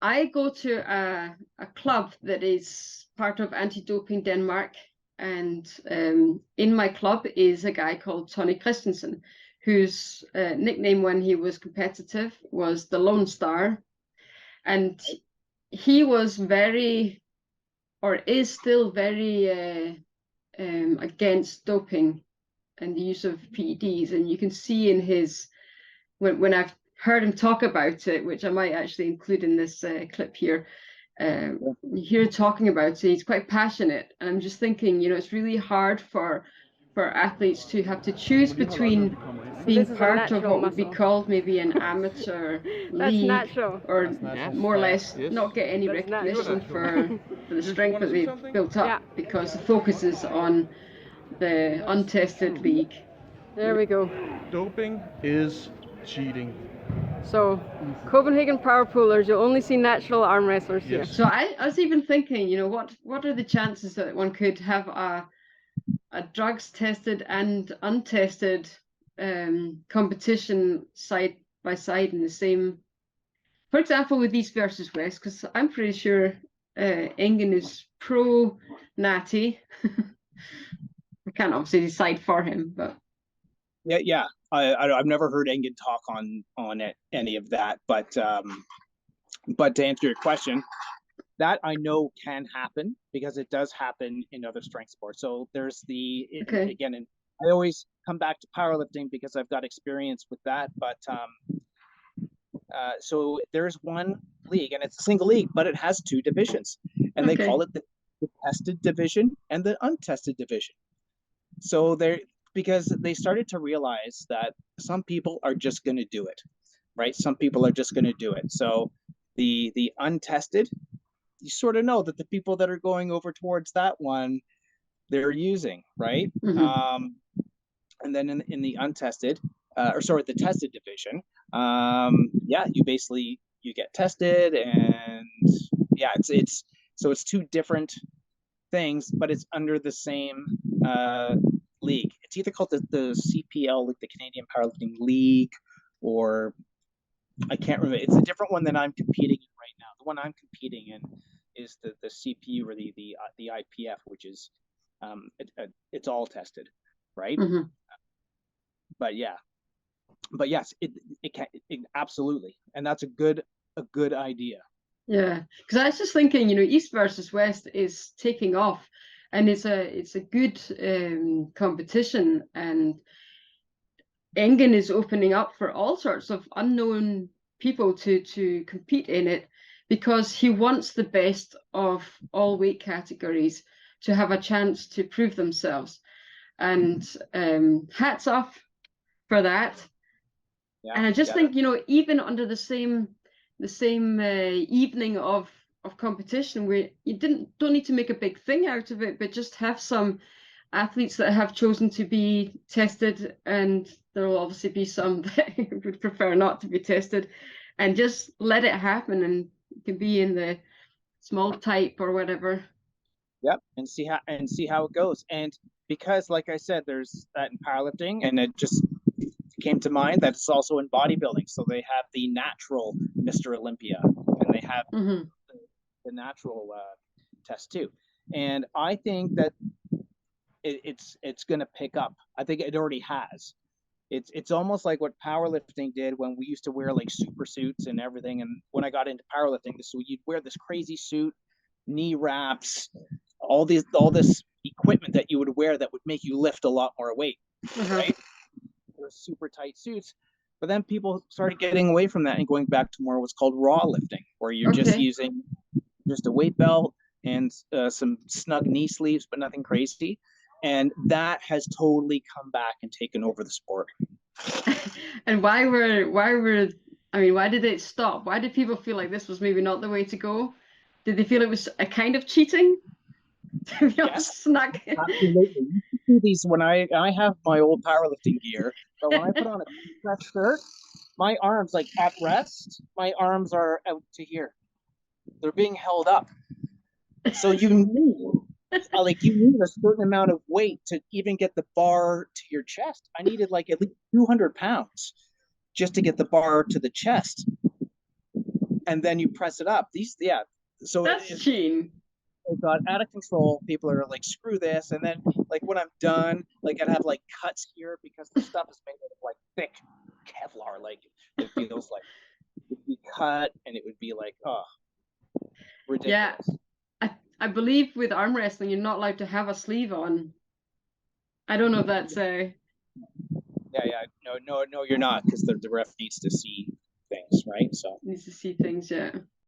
I go to a club that is part of Anti-Doping Denmark, and in my club is a guy called Tony Christensen, whose nickname when he was competitive was the Lone Star, and he was very, or is still very against doping and the use of PEDs, and you can see in his when I've heard him talk about it, which I might actually include in this clip here. You hear him talking about it, he's quite passionate, and I'm just thinking, it's really hard for athletes to have to choose between being part of what would be called maybe an amateur league or more or less not get any recognition for the strength that they've built up because the focus is on the untested league. There we go. Doping is cheating. So, Copenhagen power pullers, you'll only see natural arm wrestlers here. So I was even thinking, what are the chances that one could have a drugs tested and untested competition side by side in the same, for example, with East versus West, because I'm pretty sure Engen is pro natty. I can't obviously decide for him, but yeah. I've never heard Engen talk on any of that, but to answer your question, that I know can happen because it does happen in other strength sports. So there's again, and I always come back to powerlifting because I've got experience with that. But so there's one league, and it's a single league, but it has two divisions, and they call it the tested division and the untested division. So because they started to realize that some people are just going to do it, right? Some people are just going to do it. So the untested, you sort of know that the people that are going over towards that one, they're using, right? Mm-hmm. And then in the untested, the tested division, you get tested, and yeah, it's two different things, but it's under the same league. It's either called the CPL, like the Canadian Powerlifting League, or I can't remember. It's a different one than I'm competing in right now. The one I'm competing in is the CPU or the IPF, which is it's all tested, right? Mm-hmm. But yes, it can absolutely, and that's a good idea. Yeah, because I was just thinking, East versus West is taking off, and it's a good competition, and Engen is opening up for all sorts of unknown people to compete in it because he wants the best of all weight categories to have a chance to prove themselves, and hats off for that. Yeah, and I just think, even under the same evening of competition, where you don't need to make a big thing out of it, but just have some athletes that have chosen to be tested, and there will obviously be some that would prefer not to be tested, and just let it happen, and it can be in the small type or whatever. Yep, and see how it goes. And because, like I said, there's that in powerlifting, and it just came to mind that it's also in bodybuilding. So they have the natural Mr. Olympia, and they have the natural test too. And I think that it's going to pick up. I think it already has. It's almost like what powerlifting did when we used to wear like super suits and everything. And when I got into powerlifting, so you'd wear this crazy suit, knee wraps, all this equipment that you would wear that would make you lift a lot more weight, right? Those super tight suits. But then people started getting away from that and going back to more what's called raw lifting, where you're just using just a weight belt and some snug knee sleeves, but nothing crazy. And that has totally come back and taken over the sport. And why did it stop? Why did people feel like this was maybe not the way to go? Did they feel it was a kind of cheating? Yes, snug. Absolutely. You see these when I have my old powerlifting gear, but when I put on a press shirt, my arms, like at rest, my arms are out to here. They're being held up. So you need a certain amount of weight to even get the bar to your chest. I needed like at least 200 pounds just to get the bar to the chest. and then you press it up. So That's cheating. it got out of control. People are like, screw this. And then like when I'm done, like I'd have like cuts here because the stuff is made out of like thick Kevlar. Like it feels like it'd be cut and it would be like, oh, ridiculous. Yeah. I believe with arm wrestling, you're not allowed to have a sleeve on. I don't know if that's No, you're not, because the ref needs to see things, right? So needs to see things, yeah.